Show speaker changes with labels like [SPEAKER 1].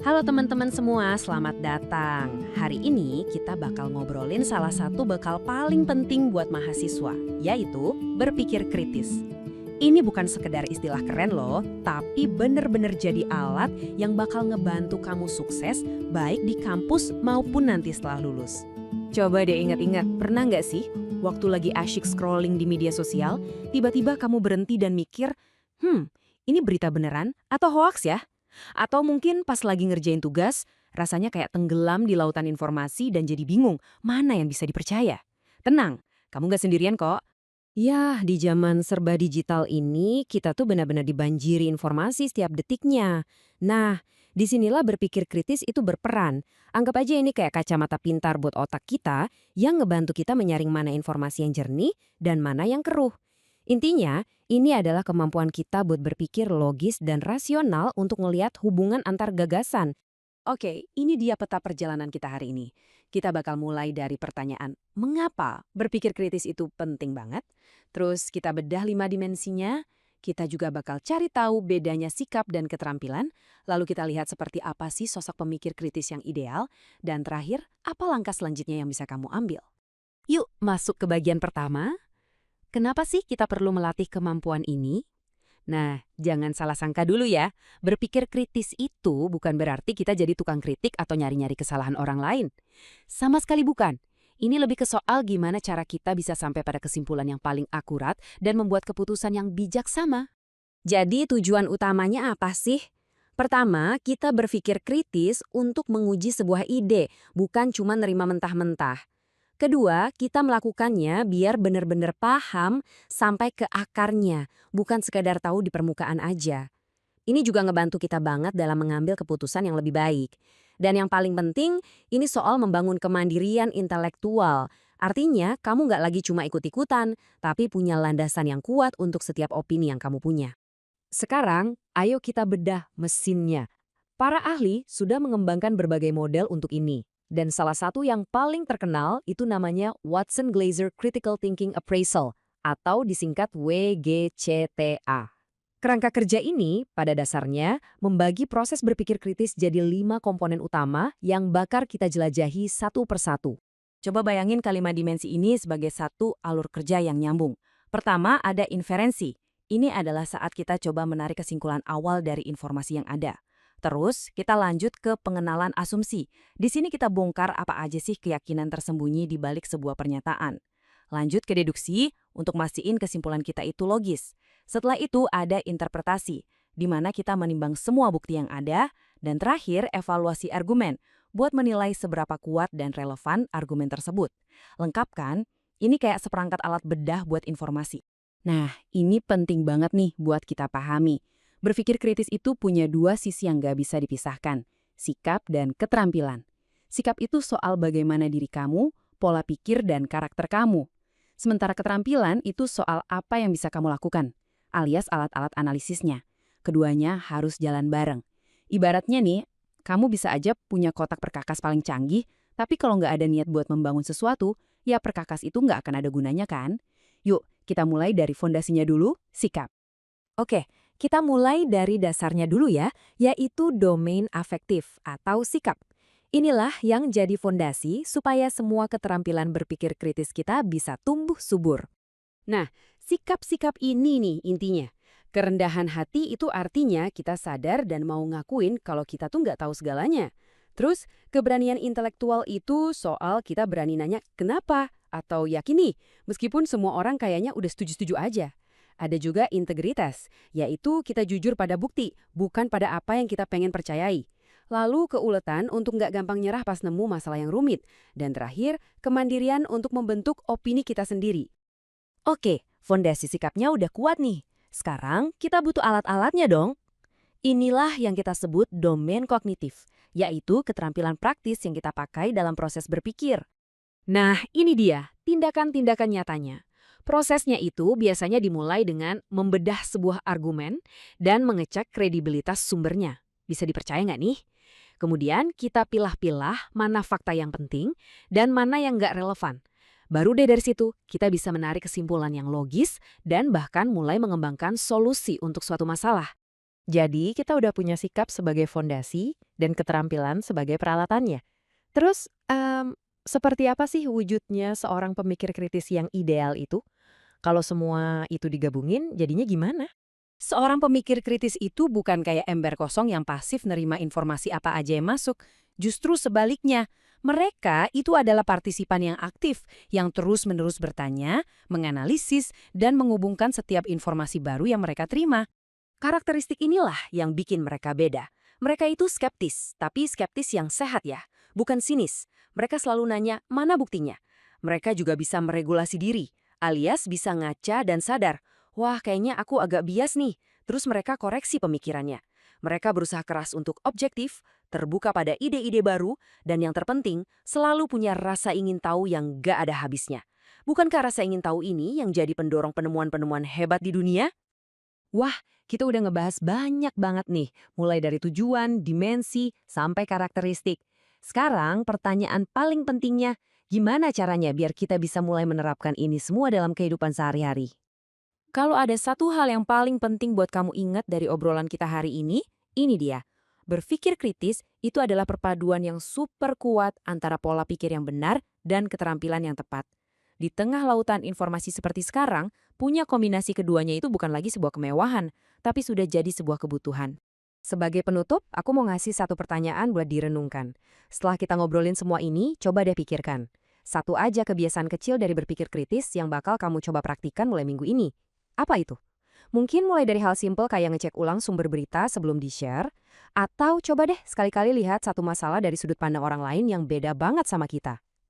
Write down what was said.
[SPEAKER 1] Halo teman-teman semua, selamat datang. Hari ini kita bakal ngobrolin salah satu bekal paling penting buat mahasiswa, yaitu berpikir kritis. Ini bukan sekedar istilah keren loh, tapi bener-bener jadi alat yang bakal ngebantu kamu sukses baik di kampus maupun nanti setelah lulus. Coba deh ingat-ingat, pernah nggak sih waktu lagi asyik scrolling di media sosial, tiba-tiba kamu berhenti dan mikir, ini berita beneran atau hoaks ya? Atau mungkin pas lagi ngerjain tugas, rasanya kayak tenggelam di lautan informasi dan jadi bingung mana yang bisa dipercaya. Tenang, kamu nggak sendirian kok. Ya, di zaman serba digital ini, kita tuh benar-benar dibanjiri informasi setiap detiknya. Nah, disinilah berpikir kritis itu berperan. Anggap aja ini kayak kacamata pintar buat otak kita yang ngebantu kita menyaring mana informasi yang jernih dan mana yang keruh. Intinya, ini adalah kemampuan kita buat berpikir logis dan rasional untuk melihat hubungan antar gagasan. Oke, ini dia peta perjalanan kita hari ini. Kita bakal mulai dari pertanyaan, mengapa berpikir kritis itu penting banget? Terus kita bedah 5 dimensinya, kita juga bakal cari tahu bedanya sikap dan keterampilan, lalu kita lihat seperti apa sih sosok pemikir kritis yang ideal, dan terakhir, apa langkah selanjutnya yang bisa kamu ambil. Yuk, masuk ke bagian pertama. Kenapa sih kita perlu melatih kemampuan ini? Nah, jangan salah sangka dulu ya. Berpikir kritis itu bukan berarti kita jadi tukang kritik atau nyari-nyari kesalahan orang lain. Sama sekali bukan. Ini lebih ke soal gimana cara kita bisa sampai pada kesimpulan yang paling akurat dan membuat keputusan yang bijaksana. Jadi tujuan utamanya apa sih? Pertama, kita berpikir kritis untuk menguji sebuah ide, bukan cuma nerima mentah-mentah. Kedua, kita melakukannya biar benar-benar paham sampai ke akarnya, bukan sekadar tahu di permukaan aja. Ini juga ngebantu kita banget dalam mengambil keputusan yang lebih baik. Dan yang paling penting, ini soal membangun kemandirian intelektual. Artinya, kamu nggak lagi cuma ikut-ikutan, tapi punya landasan yang kuat untuk setiap opini yang kamu punya. Sekarang, ayo kita bedah mesinnya. Para ahli sudah mengembangkan berbagai model untuk ini. Dan salah satu yang paling terkenal itu namanya Watson-Glaser Critical Thinking Appraisal atau disingkat WGCTA. Kerangka kerja ini pada dasarnya membagi proses berpikir kritis jadi 5 komponen utama yang bakal kita jelajahi satu persatu. Coba bayangin kalimat dimensi ini sebagai satu alur kerja yang nyambung. Pertama ada inferensi. Ini adalah saat kita coba menarik kesimpulan awal dari informasi yang ada. Terus, kita lanjut ke pengenalan asumsi. Di sini kita bongkar apa aja sih keyakinan tersembunyi di balik sebuah pernyataan. Lanjut ke deduksi untuk mastiin kesimpulan kita itu logis. Setelah itu ada interpretasi, di mana kita menimbang semua bukti yang ada. Dan terakhir, evaluasi argumen, buat menilai seberapa kuat dan relevan argumen tersebut. Lengkap kan? Ini kayak seperangkat alat bedah buat informasi. Nah, ini penting banget nih buat kita pahami. Berpikir kritis itu punya dua sisi yang gak bisa dipisahkan, sikap dan keterampilan. Sikap itu soal bagaimana diri kamu, pola pikir dan karakter kamu. Sementara keterampilan itu soal apa yang bisa kamu lakukan, alias alat-alat analisisnya. Keduanya harus jalan bareng. Ibaratnya nih, kamu bisa aja punya kotak perkakas paling canggih, tapi kalau nggak ada niat buat membangun sesuatu, ya perkakas itu nggak akan ada gunanya kan? Yuk, kita mulai dari fondasinya dulu, sikap. Oke, kita mulai dari dasarnya dulu ya, yaitu domain afektif atau sikap. Inilah yang jadi fondasi supaya semua keterampilan berpikir kritis kita bisa tumbuh subur. Nah, sikap-sikap ini nih intinya. Kerendahan hati itu artinya kita sadar dan mau ngakuin kalau kita tuh nggak tahu segalanya. Terus, keberanian intelektual itu soal kita berani nanya kenapa atau yakin nih, meskipun semua orang kayaknya udah setuju-setuju aja. Ada juga integritas, yaitu kita jujur pada bukti, bukan pada apa yang kita pengen percayai. Lalu keuletan untuk nggak gampang nyerah pas nemu masalah yang rumit. Dan terakhir, kemandirian untuk membentuk opini kita sendiri. Oke, fondasi sikapnya udah kuat nih. Sekarang kita butuh alat-alatnya dong. Inilah yang kita sebut domain kognitif, yaitu keterampilan praktis yang kita pakai dalam proses berpikir. Nah, ini dia tindakan-tindakan nyatanya. Prosesnya itu biasanya dimulai dengan membedah sebuah argumen dan mengecek kredibilitas sumbernya. Bisa dipercaya nggak nih? Kemudian kita pilah-pilah mana fakta yang penting dan mana yang nggak relevan. Baru deh dari situ kita bisa menarik kesimpulan yang logis dan bahkan mulai mengembangkan solusi untuk suatu masalah.
[SPEAKER 2] Jadi, kita udah punya sikap sebagai fondasi dan keterampilan sebagai peralatannya. Terus, seperti apa sih wujudnya seorang pemikir kritis yang ideal itu? Kalau semua itu digabungin, jadinya gimana?
[SPEAKER 1] Seorang pemikir kritis itu bukan kayak ember kosong yang pasif nerima informasi apa aja yang masuk. Justru sebaliknya, mereka itu adalah partisipan yang aktif, yang terus-menerus bertanya, menganalisis, dan menghubungkan setiap informasi baru yang mereka terima. Karakteristik inilah yang bikin mereka beda. Mereka itu skeptis, tapi skeptis yang sehat ya, bukan sinis. Mereka selalu nanya, mana buktinya? Mereka juga bisa meregulasi diri, alias bisa ngaca dan sadar, wah kayaknya aku agak bias nih. Terus mereka koreksi pemikirannya. Mereka berusaha keras untuk objektif, terbuka pada ide-ide baru, dan yang terpenting, selalu punya rasa ingin tahu yang gak ada habisnya. Bukankah rasa ingin tahu ini yang jadi pendorong penemuan-penemuan hebat di dunia?
[SPEAKER 2] Wah, kita udah ngebahas banyak banget nih, mulai dari tujuan, dimensi, sampai karakteristik. Sekarang, pertanyaan paling pentingnya, gimana caranya biar kita bisa mulai menerapkan ini semua dalam kehidupan sehari-hari?
[SPEAKER 1] Kalau ada satu hal yang paling penting buat kamu ingat dari obrolan kita hari ini dia. Berpikir kritis itu adalah perpaduan yang super kuat antara pola pikir yang benar dan keterampilan yang tepat. Di tengah lautan informasi seperti sekarang, punya kombinasi keduanya itu bukan lagi sebuah kemewahan, tapi sudah jadi sebuah kebutuhan. Sebagai penutup, aku mau ngasih satu pertanyaan buat direnungkan. Setelah kita ngobrolin semua ini, coba deh pikirkan. Satu aja kebiasaan kecil dari berpikir kritis yang bakal kamu coba praktikkan mulai minggu ini. Apa itu? Mungkin mulai dari hal simpel kayak ngecek ulang sumber berita sebelum di-share, atau coba deh sekali-kali lihat satu masalah dari sudut pandang orang lain yang beda banget sama kita.